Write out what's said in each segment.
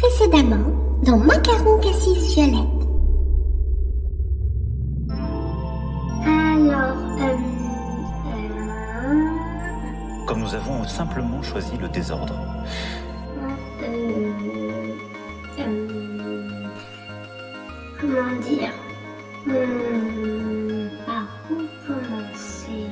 Précédemment, dans Macaron Cassis Violette. Alors, Comme nous avons simplement choisi le désordre. Comment dire? Par où commencer?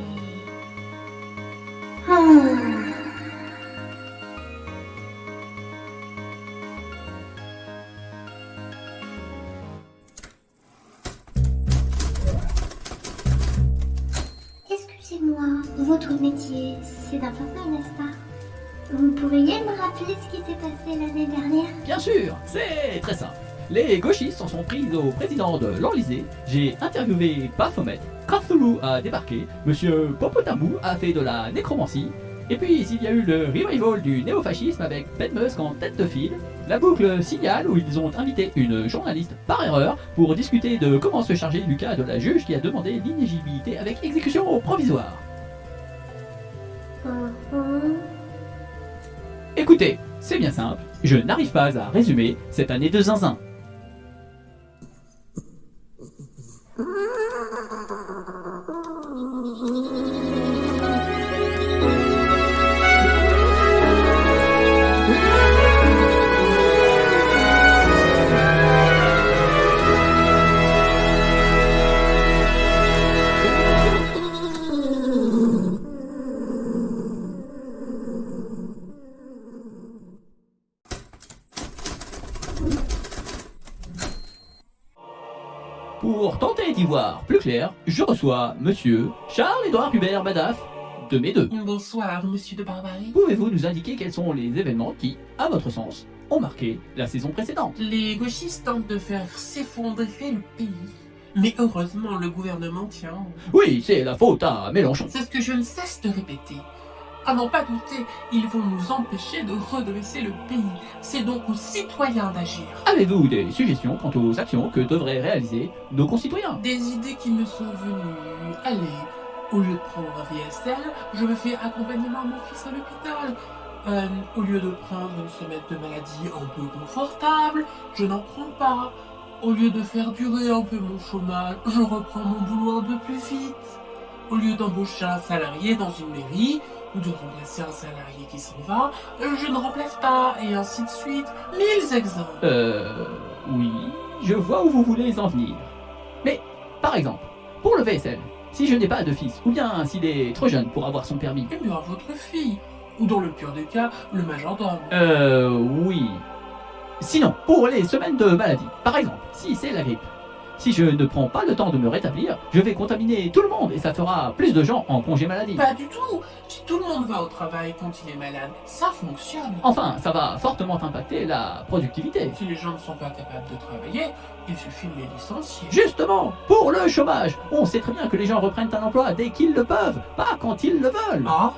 Excusez-moi, votre métier, c'est d'informer, n'est-ce pas? Vous pourriez me rappeler ce qui s'est passé l'année dernière? Bien sûr, c'est très simple. Les gauchistes s'en sont pris au président de l'Enlisée, j'ai interviewé Baphomet, Cthulhu a débarqué, Monsieur Popotamou a fait de la nécromancie, et puis il y a eu le revival du néofascisme avec Ben Musk en tête de file, la boucle Signal où ils ont invité une journaliste par erreur pour discuter de comment se charger du cas de la juge qui a demandé l'inéligibilité avec exécution provisoire. Écoutez, c'est bien simple, je n'arrive pas à résumer cette année de zinzin. Pour tenter d'y voir plus clair, je reçois Monsieur Charles-Édouard Hubert Badaf de mes deux. Bonsoir, monsieur de Barbarie. Pouvez-vous nous indiquer quels sont les événements qui, à votre sens, ont marqué la saison précédente? Les gauchistes tentent de faire s'effondrer le pays. Mais heureusement, le gouvernement tient. Oui, c'est la faute à Mélenchon. C'est ce que je ne cesse de répéter. À n'en pas douter, ils vont nous empêcher de redresser le pays. C'est donc aux citoyens d'agir. Avez-vous des suggestions quant aux actions que devraient réaliser nos concitoyens? Des idées qui me sont venues. Allez, au lieu de prendre un VSL, je me fais accompagnement à mon fils à l'hôpital. Au lieu de prendre une semaine de maladie un peu confortable, je n'en prends pas. Au lieu de faire durer un peu mon chômage, je reprends mon boulot un peu plus vite. Au lieu d'embaucher un salarié dans une mairie, ou de remplacer un salarié qui s'en va, je ne remplace pas, et ainsi de suite. 1000 exemples. Oui, je vois où vous voulez en venir. Mais, par exemple, pour le VSL, si je n'ai pas de fils, ou bien s'il est trop jeune pour avoir son permis. Eh bien, votre fille. Ou dans le pire des cas, le majordome. Oui. Sinon, pour les semaines de maladie, par exemple, si c'est la grippe, si je ne prends pas le temps de me rétablir, je vais contaminer tout le monde et ça fera plus de gens en congé maladie. Pas du tout. Si tout le monde va au travail quand il est malade, ça fonctionne. Enfin, ça va fortement impacter la productivité. Si les gens ne sont pas capables de travailler, il suffit de les licencier. Justement, pour le chômage, on sait très bien que les gens reprennent un emploi dès qu'ils le peuvent, pas quand ils le veulent. Ah,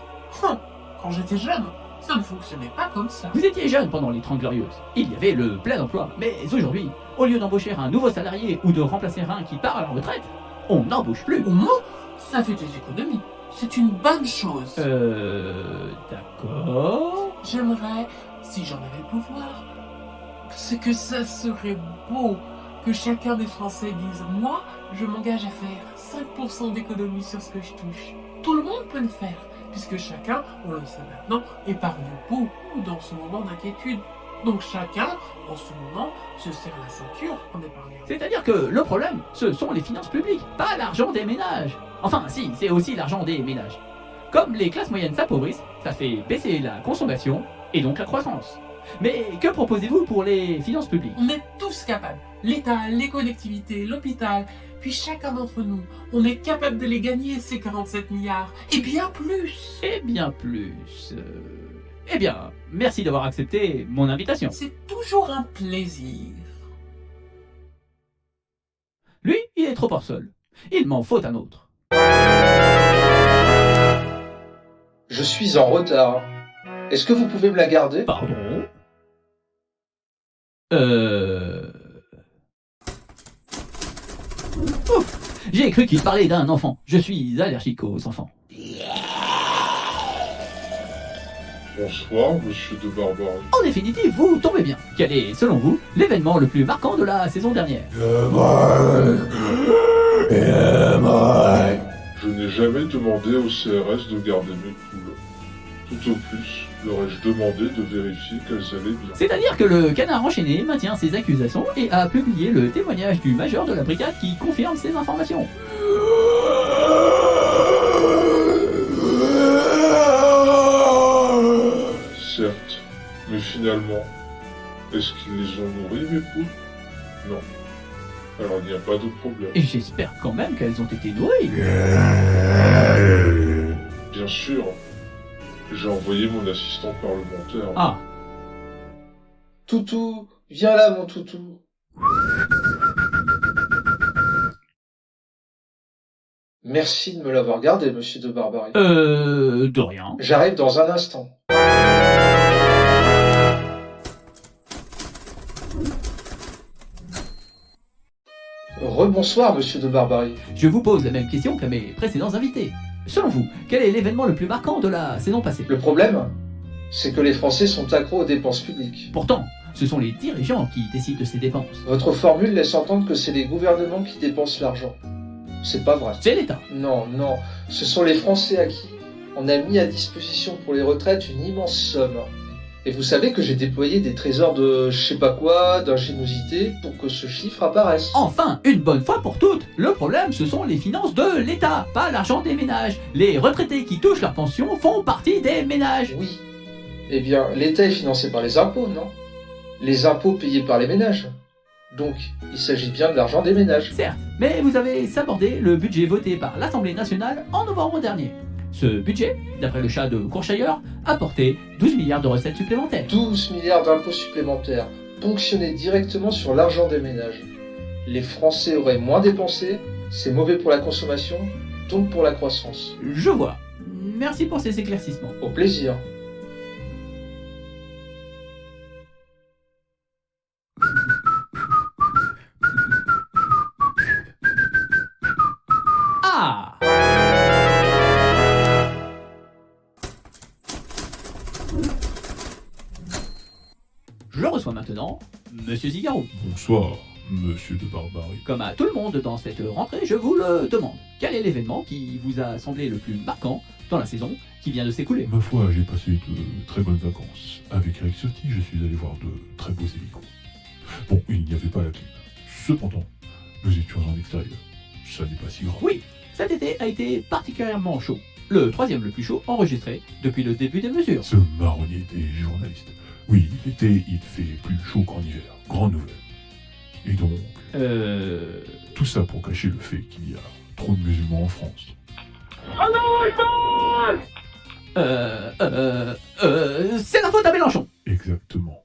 quand j'étais jeune, ça ne fonctionnait pas comme ça. Vous étiez jeune pendant les 30 Glorieuses. Il y avait le plein emploi. Mais aujourd'hui, au lieu d'embaucher un nouveau salarié ou de remplacer un qui part à la retraite, on n'embauche plus. Au moins, ça fait des économies. C'est une bonne chose. D'accord. J'aimerais, si j'en avais le pouvoir, c'est que ça serait beau que chacun des Français dise « Moi, je m'engage à faire 5% d'économie sur ce que je touche. » Tout le monde peut le faire, puisque chacun, on le sait maintenant, épargne beaucoup dans ce moment d'inquiétude. Donc chacun, en ce moment, se serre la ceinture en épargnant. C'est-à-dire que le problème, ce sont les finances publiques, pas l'argent des ménages. Enfin, si, c'est aussi l'argent des ménages. Comme les classes moyennes s'appauvrissent, ça fait baisser la consommation et donc la croissance. Mais que proposez-vous pour les finances publiques? On est tous capables. L'État, les collectivités, l'hôpital, puis chacun d'entre nous, on est capable de les gagner, ces 47 milliards. Et bien plus. Et bien plus. Eh bien, merci d'avoir accepté mon invitation. C'est toujours un plaisir. Lui, il est trop hors sol. Il m'en faut un autre. Je suis en retard. Est-ce que vous pouvez me la garder? Pardon? Ouf, j'ai cru qu'il parlait d'un enfant. Je suis allergique aux enfants. Bonsoir, monsieur de Barbarie. En définitive, vous tombez bien. Quel est, selon vous, l'événement le plus marquant de la saison dernière? Je n'ai jamais demandé au CRS de garder mes poules. Tout au plus, leur ai-je demandé de vérifier qu'elles allaient bien. C'est-à-dire que le canard enchaîné maintient ses accusations et a publié le témoignage du major de la brigade qui confirme ces informations. Certes, mais finalement, est-ce qu'ils les ont nourries, mes poules? Non. Alors il n'y a pas de problème. Et j'espère quand même qu'elles ont été nourries. Bien sûr, j'ai envoyé mon assistant parlementaire. Ah, Toutou, viens là, mon toutou. Merci de me l'avoir gardé, monsieur de Barbarie. de rien. J'arrive dans un instant. Rebonsoir, monsieur de Barbarie. Je vous pose la même question qu'à mes précédents invités. Selon vous, quel est l'événement le plus marquant de la saison passée? Le problème, c'est que les Français sont accros aux dépenses publiques. Pourtant, ce sont les dirigeants qui décident de ces dépenses. Votre formule laisse entendre que c'est les gouvernements qui dépensent l'argent. C'est pas vrai. C'est l'État. Non, non, ce sont les Français à qui on a mis à disposition pour les retraites une immense somme. Et vous savez que j'ai déployé des trésors de je sais pas quoi, d'ingéniosité, pour que ce chiffre apparaisse. Enfin, une bonne fois pour toutes, le problème ce sont les finances de l'État, pas l'argent des ménages. Les retraités qui touchent leur pension font partie des ménages. Oui. Eh bien, l'État est financé par les impôts, non? Les impôts payés par les ménages. Donc, il s'agit bien de l'argent des ménages. Certes, mais vous avez sabordé le budget voté par l'Assemblée nationale en novembre dernier. Ce budget, d'après le chat de Courchailleur, apportait 12 milliards de recettes supplémentaires. 12 milliards d'impôts supplémentaires, ponctionnés directement sur l'argent des ménages. Les Français auraient moins dépensé, c'est mauvais pour la consommation, donc pour la croissance. Je vois. Merci pour ces éclaircissements. Au plaisir. Ah! Je reçois maintenant Monsieur Zigarou. Bonsoir, monsieur de Barbarie. Comme à tout le monde dans cette rentrée, je vous le demande. Quel est l'événement qui vous a semblé le plus marquant dans la saison qui vient de s'écouler? Ma foi, j'ai passé de très bonnes vacances. Avec Eric Ciotti, je suis allé voir de très beaux hélicos. Bon, il n'y avait pas la clim. Cependant, nous étions en extérieur. Ça n'est pas si grave. Oui, cet été a été particulièrement chaud. Le troisième le plus chaud enregistré depuis le début des mesures. Ce marronnier des journalistes. Oui, l'été, il fait plus chaud qu'en hiver. Grande nouvelle. Et donc, tout ça pour cacher le fait qu'il y a trop de musulmans en France. C'est la faute à Mélenchon. Exactement.